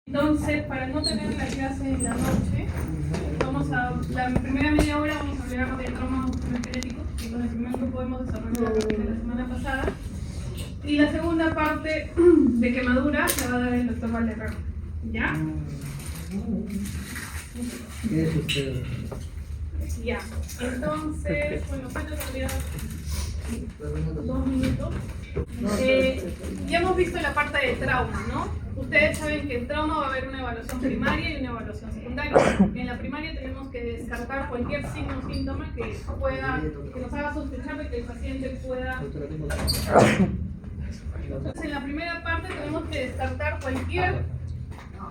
Entonces, para no tener la clase en la noche, la primera media hora vamos a hablar de trauma musculoesquelético, que con el primer grupo hemos desarrollado desde la semana pasada. Y la segunda parte de quemaduras la va a dar el doctor Valderrama. ¿Ya? ¿Qué es usted? Ya. Entonces, bueno, falta todavía 2 minutos. Ya hemos visto la parte de trauma, ¿no? Ustedes saben que en trauma va a haber una evaluación primaria y una evaluación secundaria. En la primaria tenemos que descartar cualquier signo o síntoma que nos haga sospechar de que el paciente pueda. Entonces, en la primera parte tenemos que descartar cualquier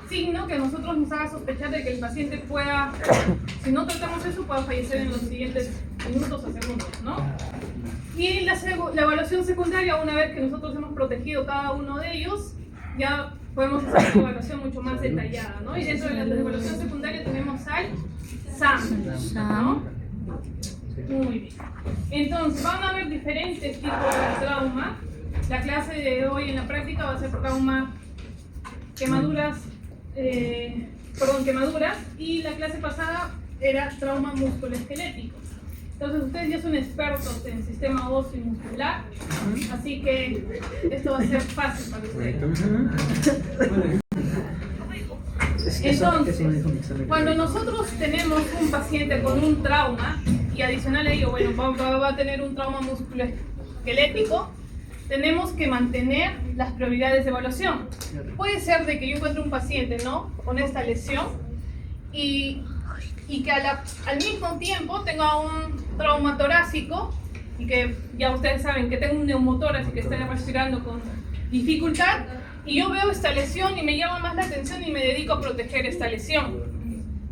signo que a nosotros nos haga sospechar de que el paciente pueda, si no tratamos eso, pueda fallecer en los siguientes minutos o segundos, ¿no? Y la evaluación secundaria, una vez que nosotros hemos protegido cada uno de ellos, ya podemos hacer una evaluación mucho más detallada, ¿no? Y dentro de la evaluación secundaria tenemos al SAM, ¿no? Muy bien. Entonces, van a haber diferentes tipos de trauma. La clase de hoy en la práctica va a ser trauma, quemaduras, y la clase pasada era trauma musculoesquelético. Entonces ustedes ya son expertos en sistema óseo y muscular, así que esto va a ser fácil para ustedes. Entonces, cuando nosotros tenemos un paciente con un trauma, y adicional a ello, bueno, va a tener un trauma musculoesquelético, tenemos que mantener las prioridades de evaluación. Puede ser de que yo encuentre un paciente, ¿no?, con esta lesión y que al mismo tiempo tenga un trauma torácico y que ya ustedes saben que tengo un neumotórax y que está respirando con dificultad, y yo veo esta lesión y me llama más la atención y me dedico a proteger esta lesión.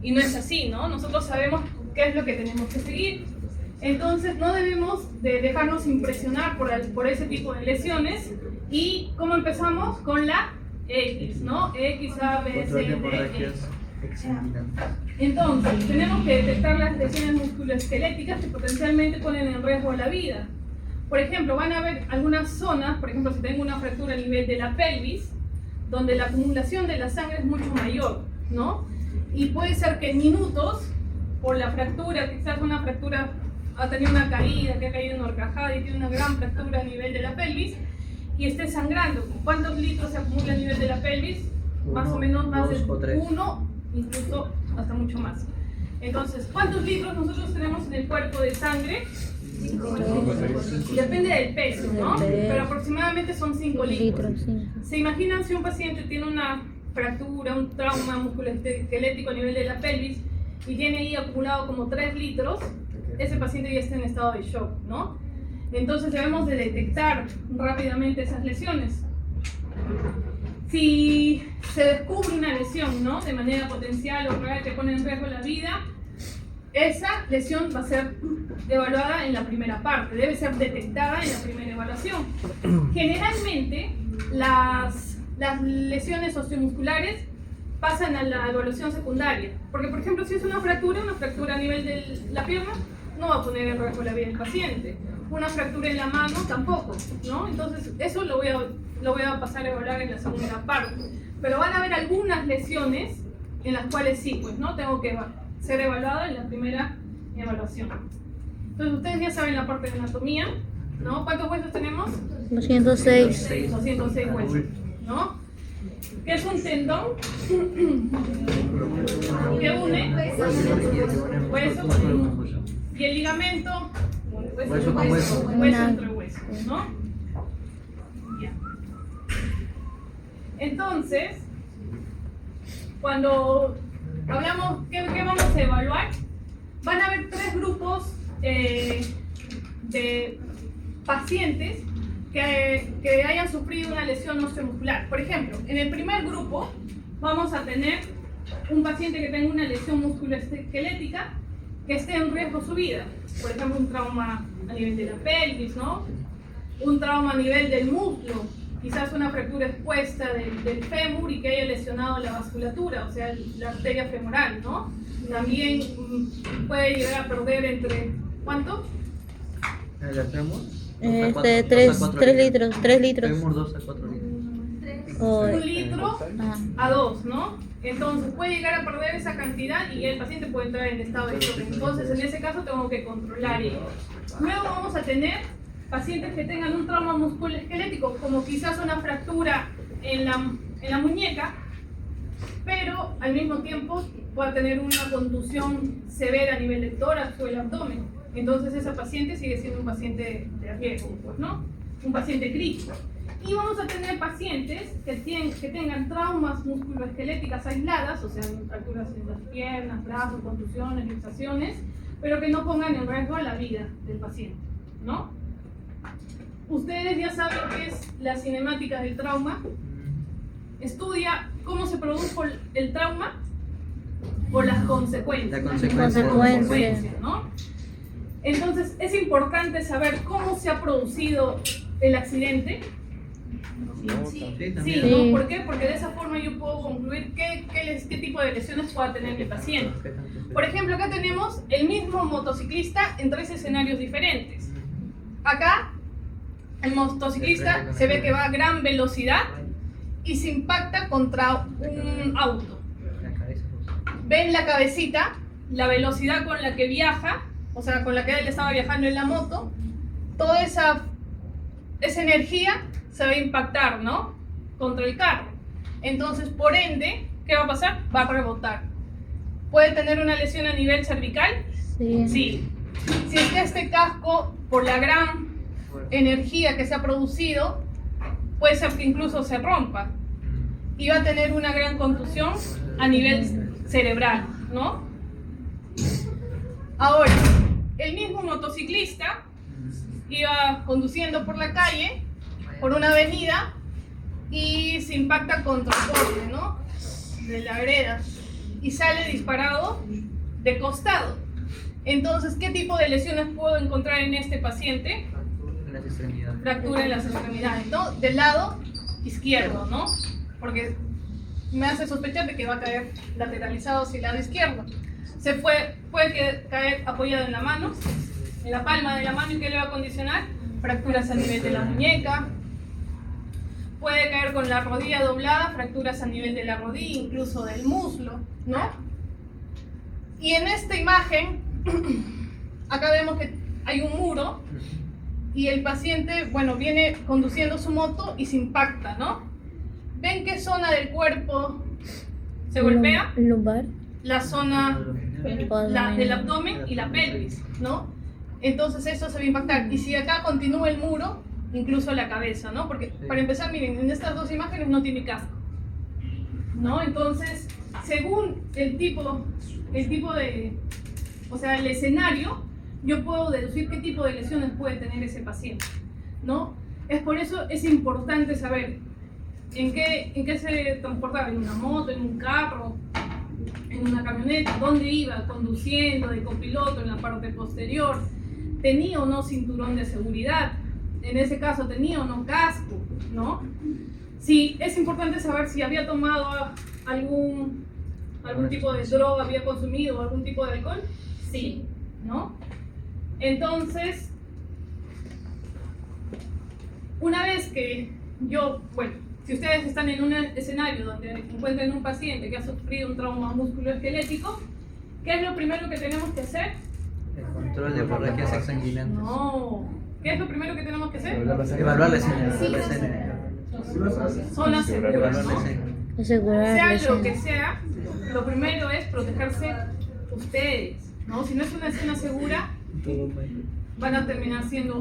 Y no es así, ¿no? Nosotros sabemos qué es lo que tenemos que seguir. Entonces no debemos de dejarnos impresionar por ese tipo de lesiones. ¿Y cómo empezamos? Con la X, ¿no? X, A, B, C, D, E. Entonces, tenemos que detectar las lesiones musculoesqueléticas que potencialmente ponen en riesgo la vida. Por ejemplo, van a haber algunas zonas, por ejemplo, si tengo una fractura a nivel de la pelvis, donde la acumulación de la sangre es mucho mayor, ¿no? Y puede ser que en minutos, por la fractura, quizás una fractura ha tenido una caída, que ha caído en una horcajada y tiene una gran fractura a nivel de la pelvis, y esté sangrando. ¿Cuántos litros se acumula a nivel de la pelvis? Más o menos más de 1, incluso hasta mucho más. Entonces, ¿cuántos litros nosotros tenemos en el cuerpo de sangre? Depende del peso, ¿no? Pero aproximadamente son 5 litros. ¿Se imaginan si un paciente tiene una fractura, un trauma musculoesquelético a nivel de la pelvis y tiene ahí acumulado como 3 litros? Ese paciente ya está en estado de shock, ¿no? Entonces debemos de detectar rápidamente esas lesiones. Si se descubre una lesión, ¿no?, de manera potencial o real que pone en riesgo la vida, esa lesión va a ser evaluada en la primera parte, debe ser detectada en la primera evaluación. Generalmente, las lesiones osteomusculares pasan a la evaluación secundaria, porque por ejemplo, si es una fractura a nivel de la pierna, no va a poner en riesgo la vida del paciente. Una fractura en la mano tampoco, ¿no? Entonces, eso lo voy a pasar a evaluar en la segunda parte. Pero van a haber algunas lesiones en las cuales sí, pues, ¿no?, tengo que ser evaluado en la primera evaluación. Entonces, ustedes ya saben la parte de anatomía, ¿no? ¿Cuántos huesos tenemos? 206. 206 huesos, ¿no? ¿Qué es un tendón? ¿Qué une? Hueso con hueso. ¿Y el ligamento? Hueso con hueso. Hueso entre huesos, ¿no? Ya. Entonces, cuando hablamos, ¿qué vamos a evaluar? Van a haber 3 grupos de pacientes que hayan sufrido una lesión osteomuscular. Por ejemplo, en el primer grupo vamos a tener un paciente que tenga una lesión musculoesquelética que esté en riesgo su vida. Por ejemplo, un trauma a nivel de la pelvis, ¿no? Un trauma a nivel del muslo, quizás una fractura expuesta del fémur y que haya lesionado la vasculatura, o sea, la arteria femoral, ¿no? También puede llegar a perder entre, ¿cuánto? ¿El fémur? 3 litros. Fémur 2 a 4 litros. Joder. 1 litro Ah, a 2, ¿no? Entonces puede llegar a perder esa cantidad y el paciente puede entrar en estado de choque. Entonces en ese caso tengo que controlar ello. Luego vamos a tener pacientes que tengan un trauma musculoesquelético, como quizás una fractura en la muñeca, pero al mismo tiempo pueda tener una contusión severa a nivel del tórax o el abdomen. Entonces esa paciente sigue siendo un paciente de riesgo, pues, ¿no? Un paciente crítico. Y vamos a tener pacientes que tengan traumas musculoesqueléticas aisladas, o sea, fracturas en las piernas, brazos, contusiones, luxaciones, pero que no pongan en riesgo la vida del paciente, ¿no? Ustedes ya saben qué es la cinemática del trauma. Estudia cómo se produjo el trauma por las consecuencias. La consecuencia. ¿no? Entonces, es importante saber cómo se ha producido el accidente. Sí, también. ¿no? Sí. ¿Por qué? Porque de esa forma yo puedo concluir qué tipo de lesiones pueda tener mi paciente. Por ejemplo, acá tenemos el mismo motociclista en 3 escenarios diferentes. Acá, el motociclista se ve que va a gran velocidad y se impacta contra un auto. Ven la cabecita, la velocidad con la que viaja, o sea, con la que él estaba viajando en la moto, toda esa energía se va a impactar, ¿no? Contra el carro. Entonces, por ende, ¿qué va a pasar? Va a rebotar. ¿Puede tener una lesión a nivel cervical? sí. Sí. Si es que este casco, por la gran energía que se ha producido, puede ser que incluso se rompa y va a tener una gran contusión a nivel cerebral, ¿no? Ahora, el mismo motociclista iba conduciendo por la calle, por una avenida, y se impacta contra el borde, ¿no? De la vereda y sale disparado de costado. Entonces, ¿qué tipo de lesiones puedo encontrar en este paciente? Las extremidades. Fractura en las extremidades, ¿no? Del lado izquierdo, ¿no? Porque me hace sospechar de que va a caer lateralizado hacia el lado izquierdo. Puede caer apoyado en la mano, en la palma de la mano, y ¿qué le va a condicionar? Fracturas a nivel de la muñeca. Puede caer con la rodilla doblada, fracturas a nivel de la rodilla, incluso del muslo, ¿no? Y en esta imagen, acá vemos que hay un muro y el paciente, bueno, viene conduciendo su moto y se impacta, ¿no? ¿Ven qué zona del cuerpo se golpea? Lumbar. La zona del abdomen y la pelvis, ¿no? Entonces eso se va a impactar. Y si acá continúa el muro, incluso la cabeza, ¿no? Porque para empezar, miren, en estas 2 imágenes no tiene casco, ¿no? Entonces, según el tipo de, o sea, el escenario, yo puedo deducir qué tipo de lesiones puede tener ese paciente, ¿no? Es por eso es importante saber en qué se transportaba, en una moto, en un carro, en una camioneta, dónde iba conduciendo, de copiloto, en la parte posterior, tenía o no cinturón de seguridad, en ese caso tenía o no casco, ¿no? Sí, es importante saber si había tomado algún tipo de droga, había consumido algún tipo de alcohol, sí, ¿no? Entonces, una vez que si ustedes están en un escenario donde encuentran un paciente que ha sufrido un trauma musculoesquelético, ¿qué es lo primero que tenemos que hacer? El control de hemorragias exsanguinantes. No. ¿Qué es lo primero que tenemos que hacer? Evaluar la escena. Zonas seguras, Evaluar la ¿no? escena. Asegurar la Sea lo que escena. sea, lo primero es protegerse ustedes, ¿no? Si no es una escena segura, van a terminar siendo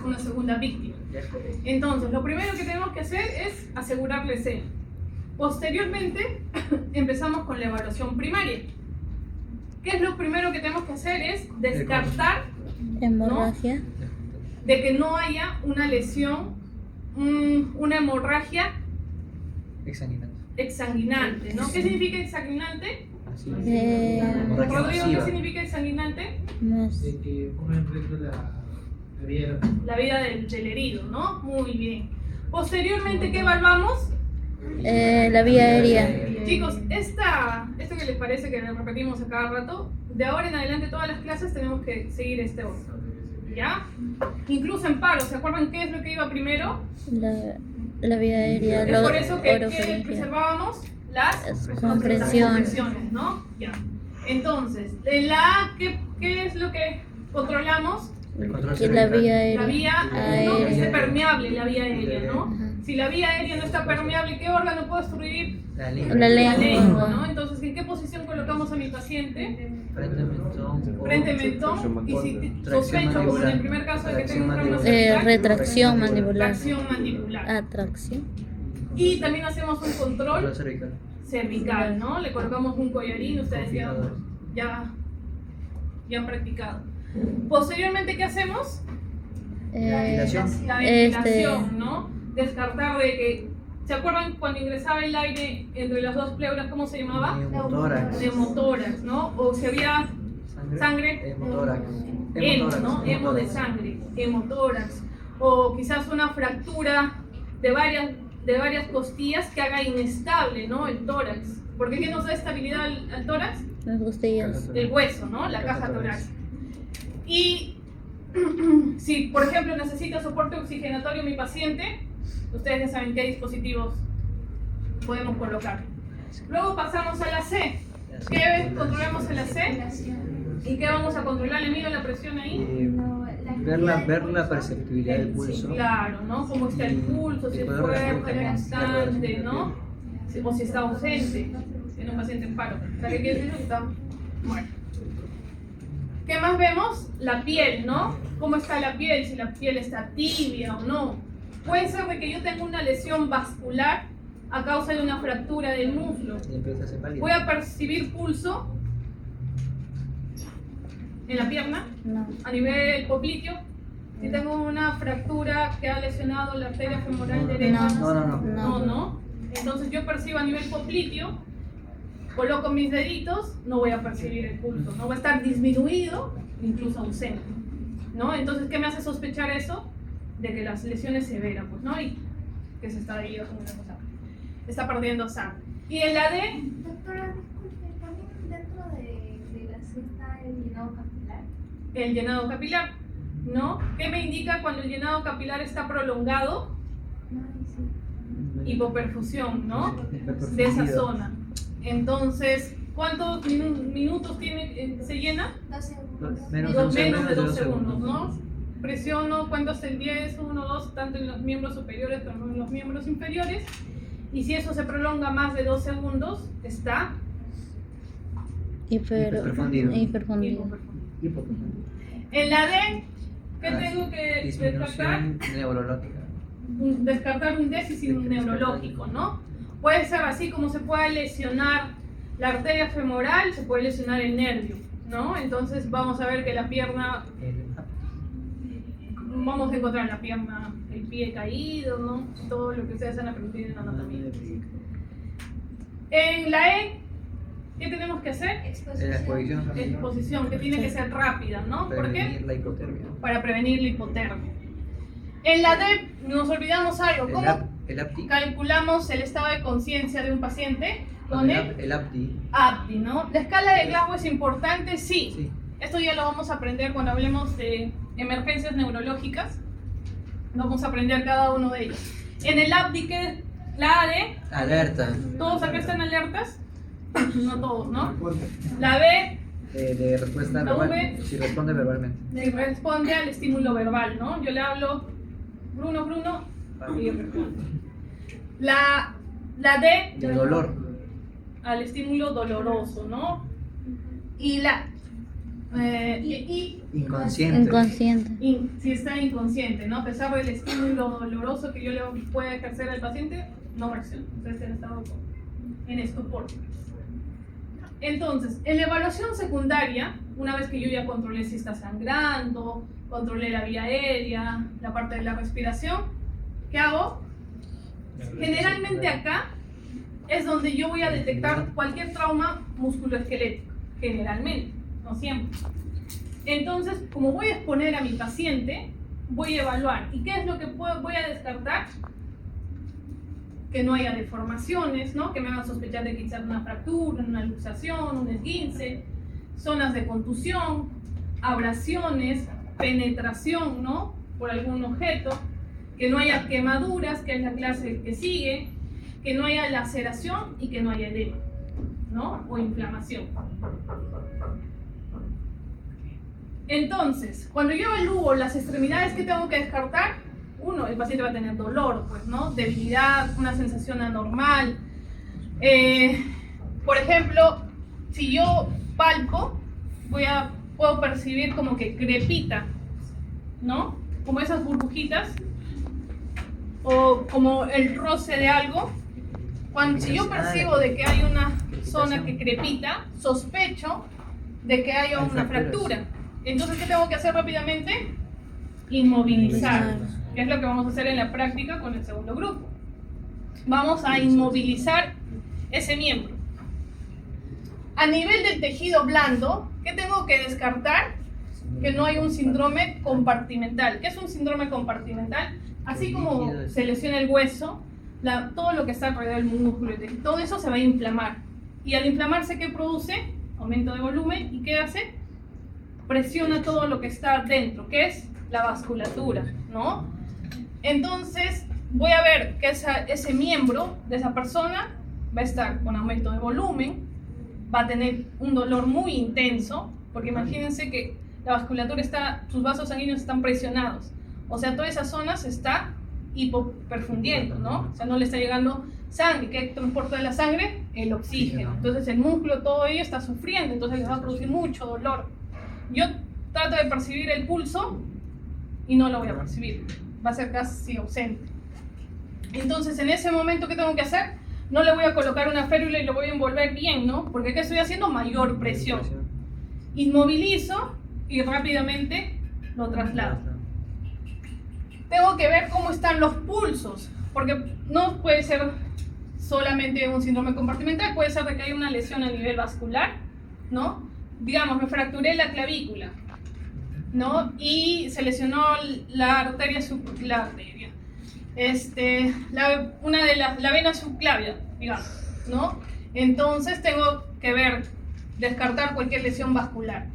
una segunda víctima. Entonces, lo primero que tenemos que hacer es asegurar la escena. Posteriormente, empezamos con la evaluación primaria. ¿Qué es lo primero que tenemos que hacer? Es descartar Hemorragia. de que no haya una lesión, una hemorragia exsanguinante, ¿no? ¿Qué significa exsanguinante? Hemorragia Rodrigo, ¿qué masiva. significa exsanguinante? No sé. De que ponga en riesgo La vida del herido, ¿no? Muy bien. Posteriormente, ¿qué evaluamos? La vía aérea. Chicos, esto que les parece que lo repetimos a cada rato, de ahora en adelante todas las clases tenemos que seguir este orden, ¿ya? Incluso en paro, ¿se acuerdan qué es lo que iba primero? La vía aérea, Es por eso que orofaringeal. preservábamos las Comprensiones. compresiones, ¿no? Ya. Entonces, en la A, ¿qué es lo que controlamos? El control Que la cervical. vía La aérea. vía, Aérea. no, que esté permeable la vía aérea, ¿no? Ajá. Si la vía aérea no está permeable, ¿qué órgano puede obstruir? La lengua. La La lengua. lengua, ¿no? Entonces, ¿en qué posición colocamos a mi paciente? Frente al mentón. Frente al mentón, y si sospecho, como en el primer caso de que tengo un trauma Tracción cervical, Retracción mandibular. tracción mandibular. Atracción. Y también hacemos un Control control cervical. cervical, ¿no? Le colocamos un collarín, ustedes ya han practicado. Posteriormente, ¿qué hacemos? La ventilación. La ventilación, ¿no? Descartar de que, ¿se acuerdan cuando ingresaba el aire entre las dos pleuras, cómo se llamaba? Neumotórax. Neumotórax, ¿no? O si había sangre, Hemotórax. hemo, ¿no? Hemo de sangre, hemotórax. O quizás una fractura de varias costillas que haga inestable, ¿no? El tórax. ¿Por qué nos da estabilidad al tórax? Las costillas. El hueso, ¿no? La caja torácica. Y si, por ejemplo, necesita soporte oxigenatorio mi paciente, ustedes ya saben qué dispositivos podemos colocar. Luego pasamos a la C. ¿Qué controlamos en la C? ¿Y qué vamos a controlar? ¿Le mido la presión ahí? Ver la perceptibilidad del pulso. Claro, ¿no? Cómo está el pulso, si es fuerte, constante, ¿no? O si está ausente en un paciente en paro. O sea, ¿qué quiere decir? Que está muerto. ¿Qué más vemos? La piel, ¿no? ¿Cómo está la piel? Si la piel está tibia o no. Puede ser de que yo tenga una lesión vascular a causa de una fractura del muslo. Y empieza a ser pálido. Voy a percibir pulso en la pierna, No. a nivel popliteo. Si tengo una fractura que ha lesionado la arteria femoral derecha, no. Entonces yo percibo a nivel popliteo, coloco mis deditos, no voy a percibir el pulso, no va a estar disminuido, incluso ausente, ¿no? Entonces, ¿qué me hace sospechar eso? De que las lesiones severas, pues, ¿no? Y que se está ahí, está perdiendo sangre. Y en la D, Doctora, disculpe, también dentro de la C está el llenado capilar. el llenado capilar, ¿no? ¿Qué me indica cuando el llenado capilar está prolongado? Hipoperfusión, ¿no? De esa zona. Entonces, ¿cuántos minutos se llena? 2 segundos. Menos Menos de 2 2 segundos, ¿no? Presiono, cuento hasta el 10, 1, 2, tanto en los miembros superiores como en los miembros inferiores. Y si eso se prolonga más de 2 segundos, está Hiperfundido. Hiperfundido. Hipoprofundo. en la D. ¿Qué tengo que descartar? Disminución neurológica. Descartar un déficit neurológico, ¿no? Puede ser así como se puede lesionar la arteria femoral, se puede lesionar el nervio, ¿no? Entonces vamos a ver que la pierna, vamos a encontrar la pierna, el pie caído, ¿no? Todo lo que ustedes han aprendido en anatomía. En la E, ¿qué tenemos que hacer? En la exposición. Exposición, que tiene que ser rápida, ¿no? ¿Por qué? Prevenir la hipotermia. Para prevenir la hipotermia. En la D nos olvidamos algo. ¿Cómo El APTI. calculamos el estado de conciencia de un paciente? Con el APTI. APTI, ¿no? ¿La escala de Glasgow es importante? Sí. Sí. Esto ya lo vamos a aprender cuando hablemos de emergencias neurológicas. Vamos a aprender cada uno de ellos. En el APTI, ¿qué es? La A de, Alerta. ¿todos acá están alertas? No todos, ¿no? La B De respuesta La verbal. V. Si responde verbalmente. responde al estímulo verbal, ¿no? Yo le hablo, Bruno, y responde. La D, De dolor. al estímulo doloroso, ¿no? Y la Inconsciente. Inconsciente. si está inconsciente, ¿no? A pesar del estímulo doloroso que yo le pueda ejercer al paciente, no reacciona. Entonces en estado en estupor. Entonces, en la evaluación secundaria, una vez que yo ya controlé si está sangrando, controlé la vía aérea, la parte de la respiración, ¿qué hago? Generalmente acá es donde yo voy a detectar cualquier trauma musculoesquelético, generalmente, no siempre. Entonces, como voy a exponer a mi paciente, voy a evaluar. ¿Y qué es lo que voy a descartar? Que no haya deformaciones, ¿no? Que me hagan sospechar de quizás una fractura, una luxación, un esguince, zonas de contusión, abrasiones, penetración, ¿no? Por algún objeto. que no haya quemaduras, que es la clase que sigue, que no haya laceración y que no haya edema, ¿no? O inflamación. Entonces, cuando yo evalúo las extremidades que tengo que descartar, uno, el paciente va a tener dolor, pues, ¿no? Debilidad, una sensación anormal. Por ejemplo, si yo palpo, puedo percibir como que crepita, ¿no? Como esas burbujitas, o como el roce de algo. Si yo percibo de que hay una zona que crepita, sospecho de que haya una fractura. Entonces, ¿qué tengo que hacer rápidamente? Inmovilizar, que es lo que vamos a hacer en la práctica con el segundo grupo. Vamos a inmovilizar ese miembro. A nivel del tejido blando, ¿qué tengo que descartar? Que no hay un síndrome compartimental. ¿Qué es un síndrome compartimental? Así como se lesiona el hueso, todo lo que está alrededor del músculo, todo eso se va a inflamar. Y al inflamarse, ¿qué produce? Aumento de volumen. ¿Y qué hace? Presiona todo lo que está dentro, que es la vasculatura, ¿no? Entonces, voy a ver que ese miembro de esa persona va a estar con aumento de volumen, va a tener un dolor muy intenso, porque imagínense que la vasculatura sus vasos sanguíneos están presionados. O sea, toda esa zona se está hipoperfundiendo, ¿no? O sea, no le está llegando sangre. ¿Qué transporta la sangre? El oxígeno. Entonces el músculo, todo ello está sufriendo, entonces les va a producir mucho dolor. Yo trato de percibir el pulso y no lo voy a percibir. Va a ser casi ausente. Entonces, en ese momento, ¿qué tengo que hacer? No le voy a colocar una férula y lo voy a envolver bien, ¿no? Porque ¿qué estoy haciendo? Mayor presión. Inmovilizo y rápidamente lo traslado. Tengo que ver cómo están los pulsos, porque no puede ser solamente un síndrome compartimental, puede ser de que haya una lesión a nivel vascular, ¿no? Digamos, me fracturé la clavícula, ¿no? Y se lesionó la vena subclavia, digamos, ¿no? Entonces tengo que descartar cualquier lesión vascular.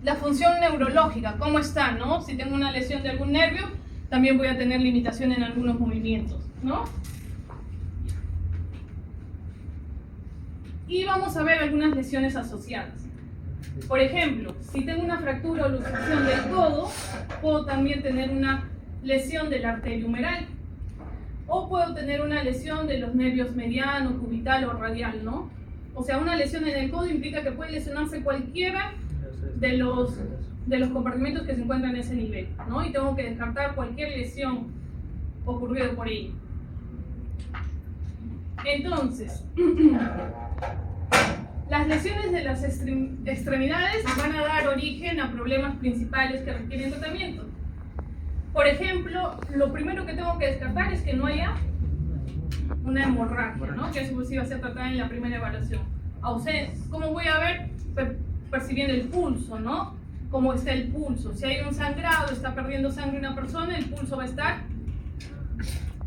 La función neurológica, ¿cómo está, no? Si tengo una lesión de algún nervio, también voy a tener limitación en algunos movimientos, ¿no? Y vamos a ver algunas lesiones asociadas. Por ejemplo, si tengo una fractura o luxación del codo, puedo también tener una lesión de la arteria humeral. O puedo tener una lesión de los nervios mediano, cubital o radial, ¿no? O sea, una lesión en el codo implica que puede lesionarse cualquiera de los compartimentos que se encuentran en ese nivel, ¿no? Y tengo que descartar cualquier lesión ocurrida por ello. Entonces, las lesiones de las extremidades van a dar origen a problemas principales que requieren tratamiento. Por ejemplo, lo primero que tengo que descartar es que no haya una hemorragia, ¿no? Que eso sí va a ser tratada en la primera evaluación. ¿Cómo voy a ver? Percibiendo el pulso, ¿no? Cómo está el pulso. Si hay un sangrado, está perdiendo sangre una persona, el pulso va a estar.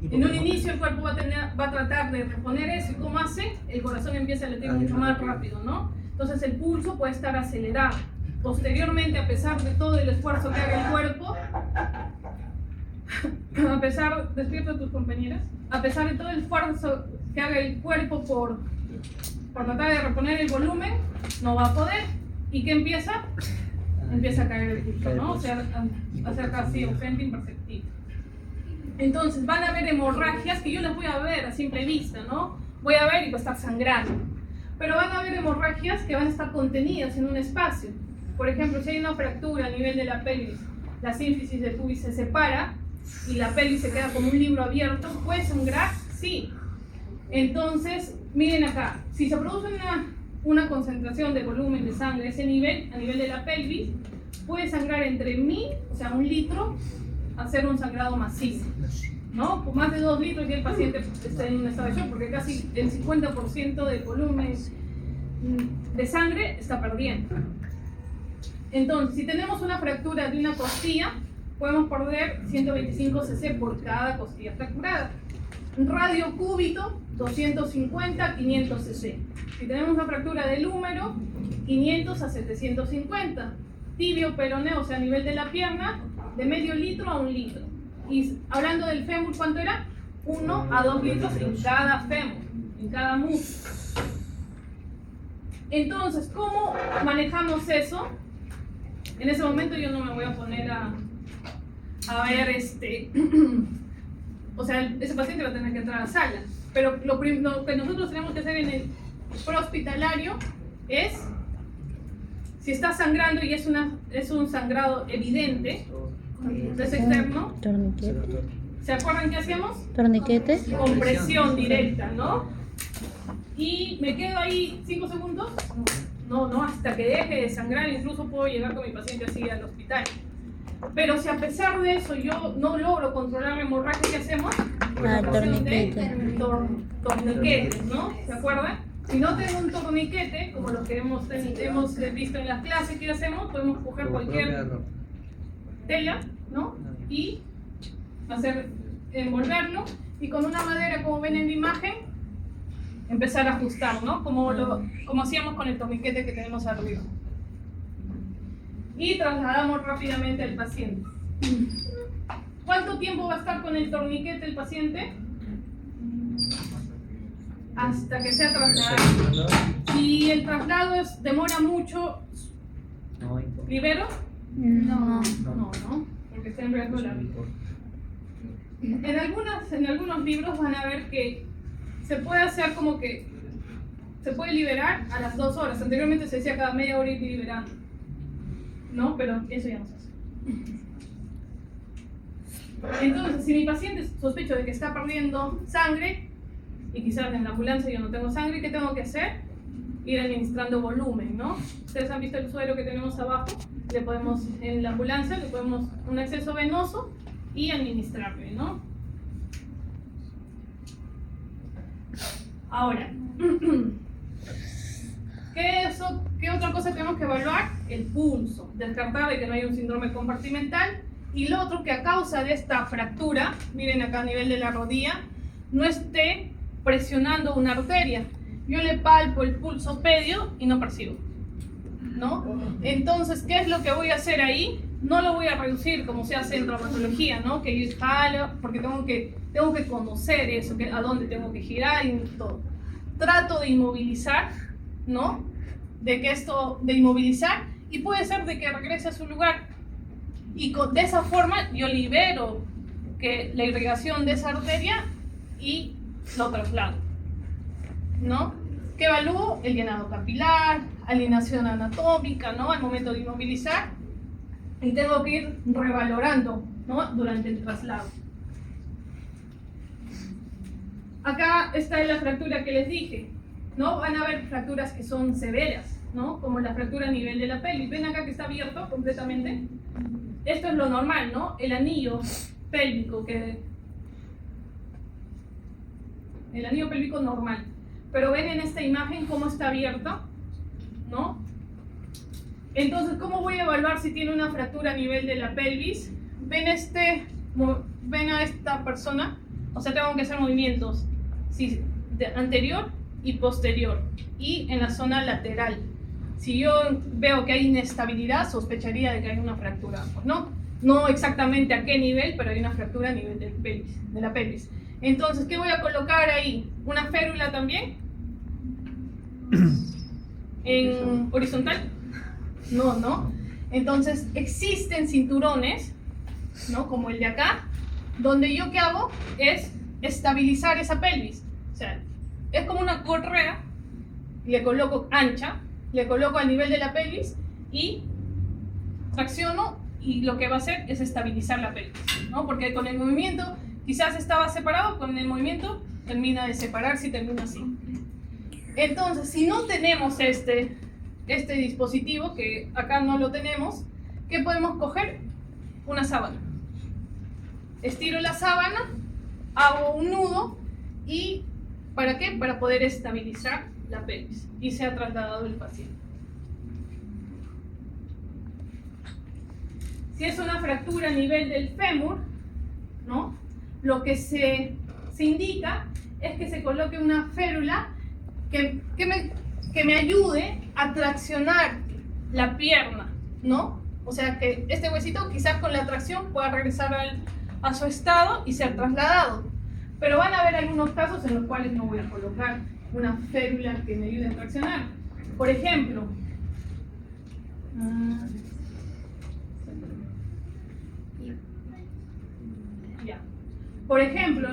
En un inicio el cuerpo va a tratar de reponer eso, y ¿cómo hace? El corazón empieza a latir mucho más rápido, ¿no? Entonces el pulso puede estar acelerado. Posteriormente, a pesar de todo el esfuerzo que haga el cuerpo, despierta a tus compañeras, a pesar de todo el esfuerzo que haga el cuerpo por tratar de reponer el volumen, no va a poder. ¿Y qué empieza? Empieza a caer el pulso, ¿no? O sea, a ser casi ausente, imperceptible. Entonces van a haber hemorragias que yo las voy a ver a simple vista, ¿no? Voy a ver y va a estar sangrando. Pero van a haber hemorragias que van a estar contenidas en un espacio. Por ejemplo, si hay una fractura a nivel de la pelvis, la sínfisis del pubis se separa y la pelvis se queda como un libro abierto, ¿puede sangrar? Sí. Entonces, miren acá, si se produce una concentración de volumen de sangre a ese nivel, a nivel de la pelvis, puede sangrar entre 1000, o sea, 1 litro, hacer un sangrado masivo, ¿no? Por más de 2 litros y el paciente está en un estado de shock, porque casi el 50% del volumen de sangre está perdiendo. Entonces, si tenemos una fractura de una costilla, podemos perder 125 cc por cada costilla fracturada. Radio cúbito, 250 500 cc. Si tenemos una fractura del húmero, 500 a 750. Tibio peroneo, o sea, a nivel de la pierna, de medio litro a 1 litro. Y hablando del fémur, ¿cuánto era? 1 a 2 litros en cada fémur, en cada músculo. Entonces, ¿cómo manejamos eso? En ese momento yo no me voy a poner a ver o sea, ese paciente va a tener que entrar a la sala. Pero lo que nosotros tenemos que hacer en el prehospitalario es, si está sangrando y es un sangrado evidente, es externo, Torniquete. ¿se acuerdan qué hacemos? Torniquete. Compresión directa, ¿no? Y me quedo ahí 5 segundos, no, hasta que deje de sangrar, incluso puedo llegar con mi paciente así al hospital. Pero si a pesar de eso yo no logro controlar la hemorragia, ¿qué hacemos? Torniquete. Torniquetes, ¿no? ¿Se acuerdan? Si no tengo un torniquete, como los que hemos visto en las clases, ¿qué hacemos? Podemos coger cualquier tela, ¿no? Y envolverlo, y con una madera, como ven en la imagen, empezar a ajustar, ¿no? Como hacíamos con el torniquete que tenemos arriba. Y trasladamos rápidamente al paciente. ¿Cuánto tiempo va a estar con el torniquete el paciente? Hasta que sea trasladado. Si el traslado demora mucho, ¿libero? No. No, porque está en riesgo la vida. En algunos libros van a ver que se puede hacer como que se puede liberar a las 2 horas. Anteriormente se decía cada media hora ir liberando, ¿no? Pero eso ya no se hace. Entonces, si mi paciente sospecho de que está perdiendo sangre y quizás en la ambulancia yo no tengo sangre, ¿qué tengo que hacer? Ir administrando volumen, ¿no? Ustedes han visto el suero que tenemos abajo, en la ambulancia le podemos un acceso venoso y administrarle, ¿no? Ahora, ¿qué otra cosa tenemos que evaluar? El pulso, descartar de que no hay un síndrome compartimental. Y lo otro, que a causa de esta fractura, miren acá a nivel de la rodilla, no esté presionando una arteria. Yo le palpo el pulso pedio y no percibo, ¿no? Entonces, ¿qué es lo que voy a hacer ahí? No lo voy a reducir como se hace en traumatología, ¿no? Que yo jalo, porque tengo que conocer eso, a dónde tengo que girar y todo. Trato de inmovilizar, ¿no? De inmovilizar, y puede ser de que regrese a su lugar. Y de esa forma yo libero la irrigación de esa arteria y lo traslado, ¿no? ¿Qué evalúo? El llenado capilar, alineación anatómica, ¿no? Al momento de inmovilizar, y tengo que ir revalorando, ¿no? Durante el traslado. Acá está la fractura que les dije, ¿no? Van a haber fracturas que son severas, ¿no? Como la fractura a nivel de la pelvis. ¿Ven acá que está abierto completamente? Esto es lo normal, ¿no? El anillo pélvico el anillo pélvico normal. Pero ven en esta imagen cómo está abierto, ¿no? Entonces, ¿cómo voy a evaluar si tiene una fractura a nivel de la pelvis? Ven a esta persona, o sea, tengo que hacer movimientos anterior y posterior, y en la zona lateral. Si yo veo que hay inestabilidad, sospecharía de que hay una fractura, pues no exactamente a qué nivel, pero hay una fractura a nivel de la pelvis. Entonces, ¿qué voy a colocar ahí? ¿Una férula también? ¿En horizontal? No. Entonces, existen cinturones, ¿no? Como el de acá, donde yo ¿qué hago? Es estabilizar esa pelvis. O sea, es como una correa, le coloco ancha, le coloco al nivel de la pelvis y tracciono, y lo que va a hacer es estabilizar la pelvis, ¿no? Porque con el movimiento quizás estaba separado, con el movimiento termina de separarse y termina así. Entonces, si no tenemos este dispositivo, que acá no lo tenemos, ¿qué podemos coger? Una sábana. Estiro la sábana, hago un nudo, y ¿para qué? Para poder estabilizar la pelvis y se ha trasladado el paciente. Si es una fractura a nivel del fémur, ¿no? Lo que se indica es que se coloque una férula que me ayude a traccionar la pierna, ¿no? O sea, que este huesito quizás con la tracción pueda regresar a su estado y ser trasladado. Pero van a haber algunos casos en los cuales no voy a colocar una férula que me ayude a traccionar. Por ejemplo,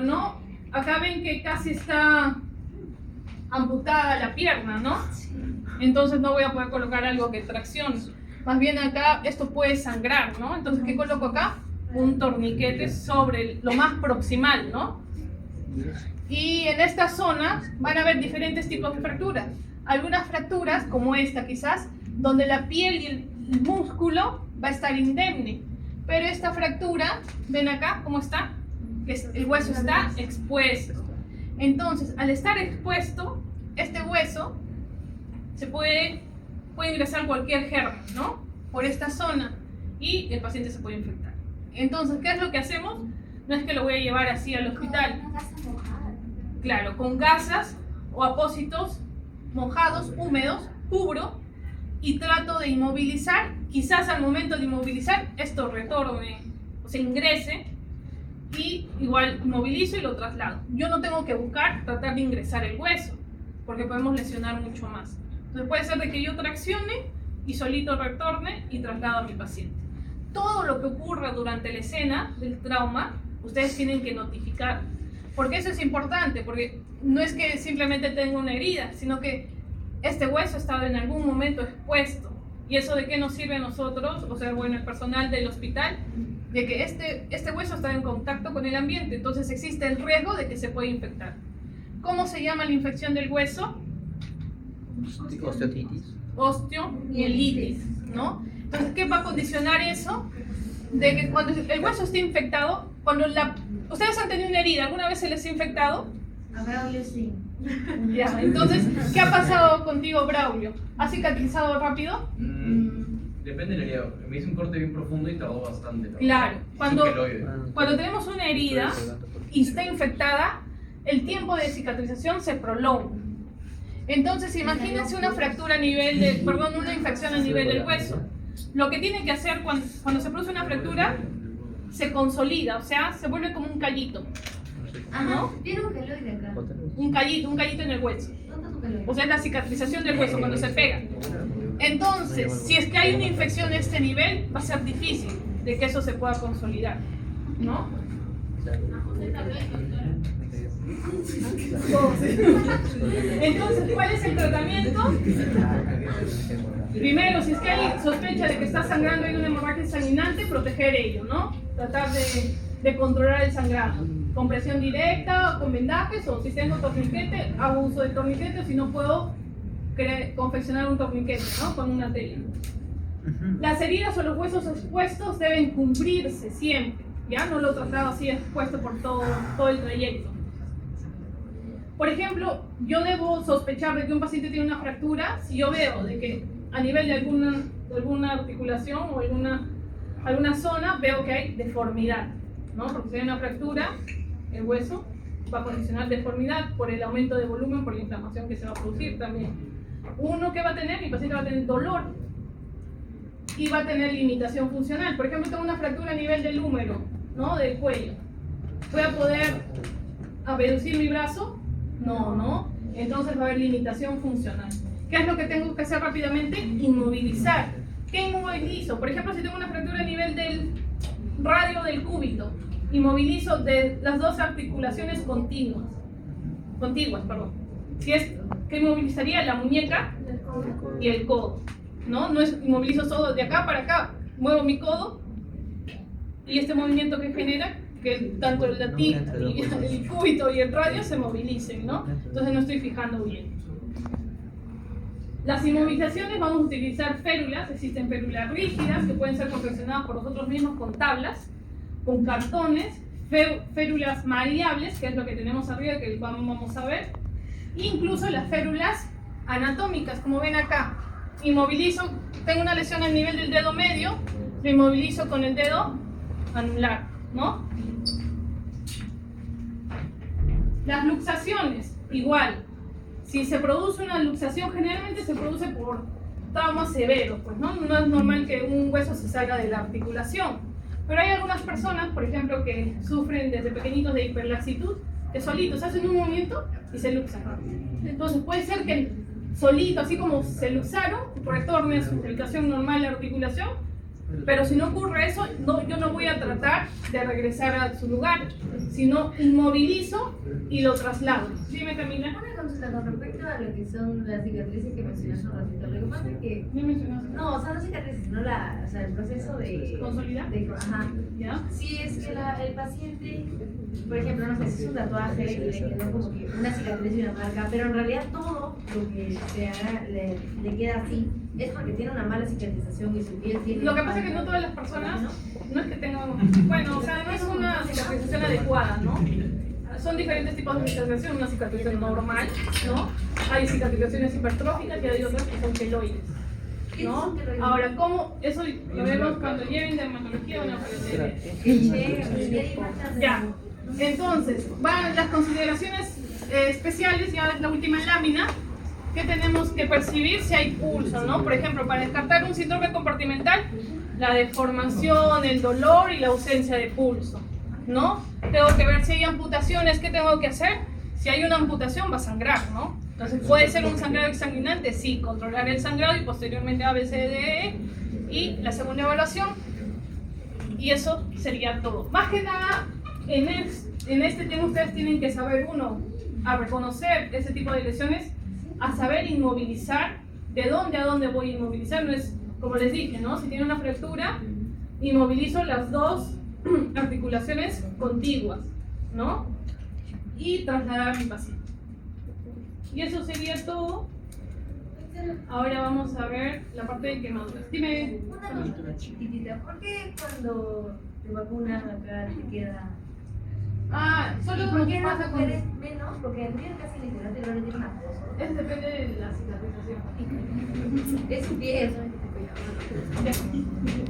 ¿no? Acá ven que casi está amputada la pierna, ¿no? Entonces no voy a poder colocar algo que traccione. Más bien acá esto puede sangrar, ¿no? Entonces, ¿qué coloco acá? Un torniquete sobre lo más proximal, ¿no? Y en esta zona van a haber diferentes tipos de fracturas. Algunas fracturas, como esta quizás, donde la piel y el músculo va a estar indemne. Pero esta fractura, ven acá cómo está, que el hueso está expuesto. Entonces, al estar expuesto, este hueso puede ingresar cualquier germen, ¿no? Por esta zona y el paciente se puede infectar. Entonces, ¿qué es lo que hacemos? No es que lo voy a llevar así al hospital. Con una gasa mojada. Claro, con gasas o apósitos mojados, húmedos, cubro y trato de inmovilizar. Quizás al momento de inmovilizar esto retorne, o sea, ingrese, y igual inmovilizo y lo traslado. Yo no tengo que tratar de ingresar el hueso, porque podemos lesionar mucho más. Entonces puede ser de que yo traccione y solito retorne y traslado a mi paciente. Todo lo que ocurra durante la escena del trauma, ustedes tienen que notificar. Porque eso es importante, porque no es que simplemente tenga una herida, sino que este hueso ha estado en algún momento expuesto. ¿Y eso de qué nos sirve a nosotros, o sea, bueno, el personal del hospital? De que este hueso está en contacto con el ambiente, entonces existe el riesgo de que se pueda infectar. ¿Cómo se llama la infección del hueso? Osteotitis. Osteomielitis, ¿no? Entonces, ¿qué va a condicionar eso? De que cuando el hueso esté infectado, ustedes han tenido una herida, ¿alguna vez se les ha infectado? A Braulio sí. Ya, entonces, ¿qué ha pasado contigo, Braulio? ¿Ha cicatrizado rápido? Depende de la herida. Me hice un corte bien profundo y tardó bastante. Claro, Es un queloide. cuando tenemos una herida y está infectada, el tiempo de cicatrización se prolonga. Entonces, imagínense una fractura a nivel una infección a nivel del hueso. Lo que tiene que hacer cuando se produce una fractura, se consolida, o sea, se vuelve como un callito. Ajá, tiene un queloide acá. Un callito en el hueso. ¿Dónde está tu queloide? O sea, es la cicatrización del hueso cuando se pega. Entonces, si es que hay una infección de este nivel, va a ser difícil de que eso se pueda consolidar, ¿no? Entonces, ¿cuál es el tratamiento? Primero, si es que hay sospecha de que está sangrando y hay una hemorragia sanguinante, proteger ello, ¿no? Tratar de controlar el sangrado. Con presión directa, con vendajes, o si tengo torniquete, hago uso de torniquete, o si no puedo confeccionar un torniquete, ¿no? Con una tela. Las heridas o los huesos expuestos deben cubrirse siempre, ¿ya? No lo traslado así expuesto por todo el trayecto. Por ejemplo, yo debo sospechar de que un paciente tiene una fractura si yo veo de que a nivel de alguna articulación o alguna zona veo que hay deformidad, ¿no? Porque si hay una fractura, el hueso va a condicionar deformidad por el aumento de volumen, por la inflamación que se va a producir también. Uno que va a tener, mi paciente va a tener dolor y va a tener limitación funcional. Por ejemplo, tengo una fractura a nivel del húmero, ¿no? Del cuello. ¿Voy a poder abducir mi brazo? No. Entonces va a haber limitación funcional. ¿Qué es lo que tengo que hacer rápidamente? Inmovilizar. ¿Qué inmovilizo? Por ejemplo, si tengo una fractura a nivel del radio del cúbito, inmovilizo de las dos articulaciones contiguas, ¿qué inmovilizaría? La muñeca y el codo, ¿no? No es inmovilizo solo de acá para acá, muevo mi codo y este movimiento que genera que tanto el cúbito y el radio se movilicen, ¿no? Entonces no estoy fijando bien. Las inmovilizaciones vamos a utilizar férulas, existen férulas rígidas que pueden ser confeccionadas por nosotros mismos con tablas, con cartones, férulas maleables, que es lo que tenemos arriba, que vamos a ver, incluso las férulas anatómicas, como ven acá. Inmovilizo, tengo una lesión al nivel del dedo medio, lo inmovilizo con el dedo anular, ¿no? Las luxaciones, igual. Si se produce una luxación, generalmente se produce por traumas severos, pues, ¿no? No es normal que un hueso se salga de la articulación. Pero hay algunas personas, por ejemplo, que sufren desde pequeñitos de hiperlaxitud, que solitos hacen un movimiento y se luxan. Entonces puede ser que solito, así como se luxaron, retorne a su ubicación normal la articulación, pero si no ocurre eso, yo no voy a tratar de regresar a su lugar, sino inmovilizo y lo traslado. Dime, Camila. Una consulta con respecto a lo que son las cicatrices que mencionaste un ratito. Lo que pasa es que, ¿No mencionaste? no, o sea, no cicatrices, sino o sea, el proceso de ¿Consolidar? Ajá. ¿Ya? Si es que el paciente, por ejemplo, no sé, si es un tatuaje y le quedó como que una cicatriz y una marca, pero en realidad todo lo que se haga le queda así, es porque tiene una mala cicatrización y su piel tiene... Lo que pasa es que no todas las personas, no es que tengan, bueno, o sea, no es una cicatrización adecuada, ¿no? Son diferentes tipos de cicatrización, una cicatrización normal, ¿no? Hay cicatrizaciones hipertróficas y hay otras que son queloides, ¿no? Ahora, ¿cómo? Eso lo vemos cuando lleven dermatología o una Ya, entonces, van las consideraciones especiales, ya es la última lámina, que tenemos que percibir si hay pulso, ¿no? Por ejemplo, para descartar un síndrome compartimental, la deformación, el dolor y la ausencia de pulso, ¿no? Tengo que ver si hay amputaciones, ¿qué tengo que hacer? Si hay una amputación va a sangrar, ¿no? Entonces, ¿puede ser un sangrado exsanguinante? Sí, controlar el sangrado y posteriormente ABCDE y la segunda evaluación. Y eso sería todo. Más que nada, en este tema ustedes tienen que saber, uno, a reconocer ese tipo de lesiones, a saber inmovilizar, de dónde a dónde voy a inmovilizar. No es, como les dije, ¿no? Si tiene una fractura, inmovilizo las dos articulaciones contiguas, ¿no? Y trasladar a mi paciente. Y eso sería todo. Ahora vamos a ver la parte de quemaduras. Dime. Una consulta chiquitita, ¿por qué cuando te vacunan acá te queda... Solo ¿Y por qué pasa las con... mujeres menos? Porque el mío casi literalmente no le tiene una cosa. Eso depende de la cicatrización. Es su piel. Ya.